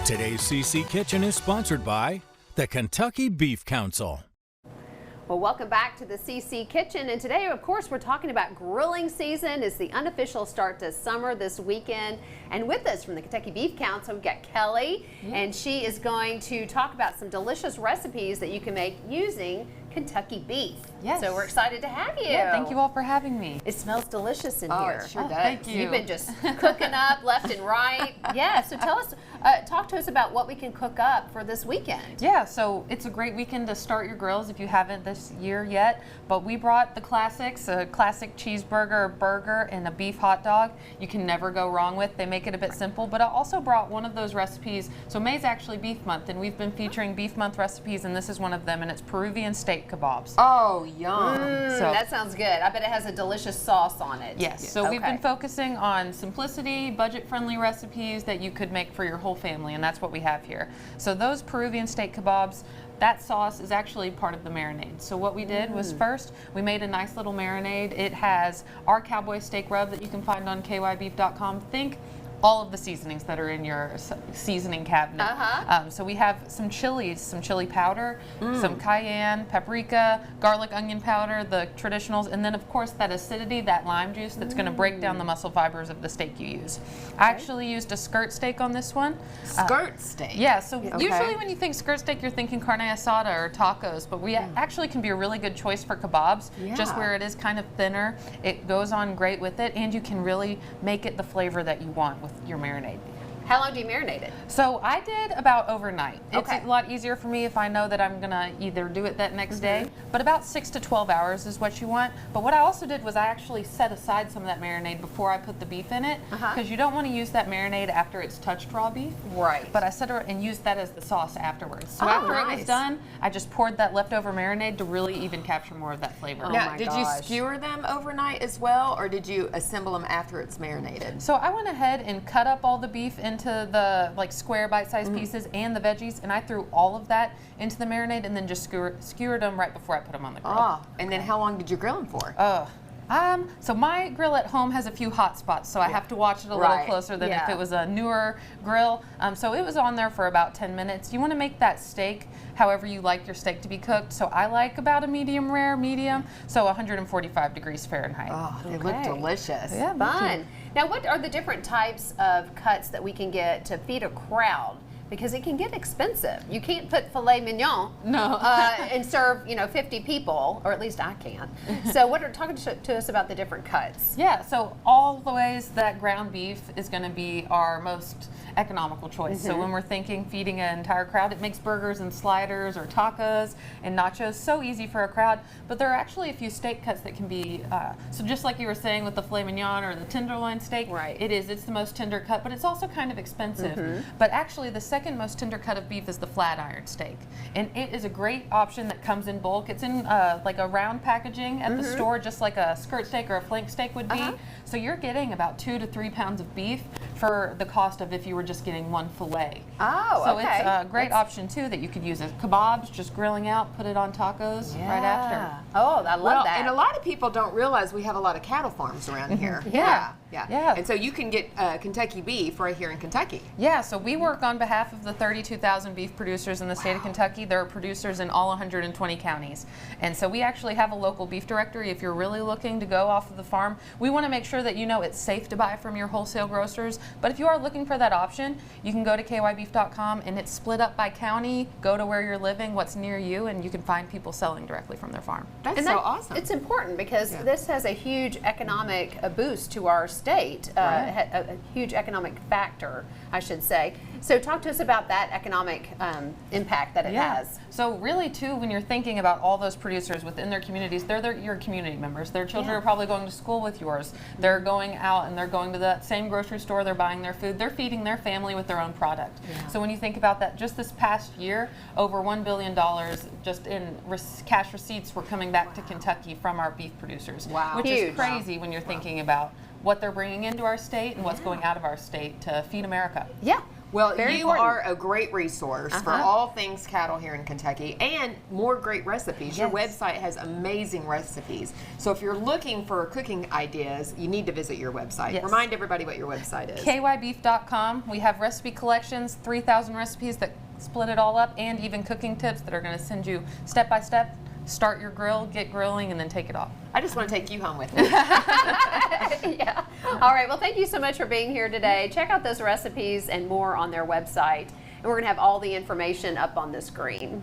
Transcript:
Today's CC Kitchen is sponsored by the Kentucky Beef Council. Well, welcome back to the CC Kitchen, and today, of course, we're talking about grilling season. It's the unofficial start to summer this weekend, and with us from the Kentucky Beef Council, we've got Kelly, and she is going to talk about some delicious recipes that you can make using Kentucky beef. Yes. So we're excited to have you. Yeah, thank you all for having me. It smells delicious in here. It sure does. Thank you. You've been just cooking up left and right. Yeah, so tell us, talk to us about what we can cook up for this weekend. Yeah, so it's a great weekend to start your grills if you haven't this year yet, but we brought the classics, a classic cheeseburger, a burger, and a beef hot dog. You can never go wrong with. They make it a bit simple, but I also brought one of those recipes. So May's actually beef month, and we've been featuring beef month recipes, and this is one of them, and it's Peruvian steak kebabs. Oh, yum. So that sounds good. I bet it has a delicious sauce on it. Yes, so we've been focusing on simplicity, budget-friendly recipes that you could make for your whole family, and that's what we have here. So those Peruvian steak kebabs, that sauce is actually part of the marinade. So what we did was first, we made a nice little marinade. It has our cowboy steak rub that you can find on kybeef.com. Think all of the seasonings that are in your seasoning cabinet. So we have some chilies, some chili powder, some cayenne, paprika, garlic, onion powder, the traditionals, and then of course that acidity, that lime juice that's going to break down the muscle fibers of the steak you use. I actually used a skirt steak on this one. Skirt steak? Yeah, so usually when you think skirt steak, you're thinking carne asada or tacos, but we actually can be a really good choice for kebabs, just where it is kind of thinner. It goes on great with it, and you can really make it the flavor that you want with your marinade. How long do you marinate it? So I did about overnight. It's a lot easier for me if I know that I'm gonna either do it that next day, but about 6 to 12 hours is what you want. But what I also did was I actually set aside some of that marinade before I put the beef in it, because you don't want to use that marinade after it's touched raw beef. Right. But I set it and used that as the sauce afterwards. So after it was done, I just poured that leftover marinade to really even capture more of that flavor. Now, did you skewer them overnight as well, or did you assemble them after it's marinated? So I went ahead and cut up all the beef into the square bite-sized pieces and the veggies, and I threw all of that into the marinade and then just skewered them right before I put them on the grill. And then how long did you grill them for? So my grill at home has a few hot spots, so I have to watch it a little closer than if it was a newer grill. So it was on there for about 10 minutes. You want to make that steak however you like your steak to be cooked. So I like about a medium rare, medium, so 145 degrees Fahrenheit. Oh, they look delicious. Yeah, fun. Now, what are the different types of cuts that we can get to feed a crowd? Because it can get expensive. You can't put filet mignon and serve 50 people, or at least I can't. So talk to us about the different cuts. Yeah, so all the ways that ground beef is going to be our most economical choice. So when we're thinking feeding an entire crowd, it makes burgers and sliders or tacos and nachos so easy for a crowd. But there are actually a few steak cuts that can be, so just like you were saying with the filet mignon or the tenderloin steak, it's the most tender cut, but it's also kind of expensive. But actually the second most tender cut of beef is the flat iron steak, and it is a great option that comes in bulk. It's in like a round packaging at the store, just like a skirt steak or a flank steak would be. So you're getting about 2 to 3 pounds of beef for the cost of if you were just getting one fillet. So it's a great option too that you could use as kebabs, just grilling out, put it on tacos right after. Oh, I love that. And a lot of people don't realize we have a lot of cattle farms around here. And so you can get Kentucky beef right here in Kentucky. Yeah, so we work on behalf of the 32,000 beef producers in the state of Kentucky. There are producers in all 120 counties. And so we actually have a local beef directory if you're really looking to go off of the farm. We want to make sure that you know it's safe to buy from your wholesale grocers. But if you are looking for that option, you can go to kybeef.com, and it's split up by county. Go to where you're living, what's near you, and you can find people selling directly from their farm. That's so awesome. It's important because this has a huge economic boost to our state, a huge economic factor, I should say. So talk to us about that economic impact that it has. So really too, when you're thinking about all those producers within their communities, they're your community members. Their children are probably going to school with yours. They're going out and they're going to that same grocery store, they're buying their food, they're feeding their family with their own product. So when you think about that, just this past year, over $1 billion just in cash receipts were coming back to Kentucky from our beef producers. Which is crazy when you're thinking about what they're bringing into our state and what's going out of our state to feed America. Yeah. Well, Very you important. are a great resource for all things cattle here in Kentucky and more great recipes. Your website has amazing recipes. So if you're looking for cooking ideas, you need to visit your website. Yes. Remind everybody what your website is. kybeef.com. We have recipe collections, 3,000 recipes that split it all up, and even cooking tips that are going to send you step by step. Start your grill, get grilling, and then take it off. I just want to take you home with me. Yeah. All right. Well, thank you so much for being here today. Check out those recipes and more on their website. And we're going to have all the information up on the screen.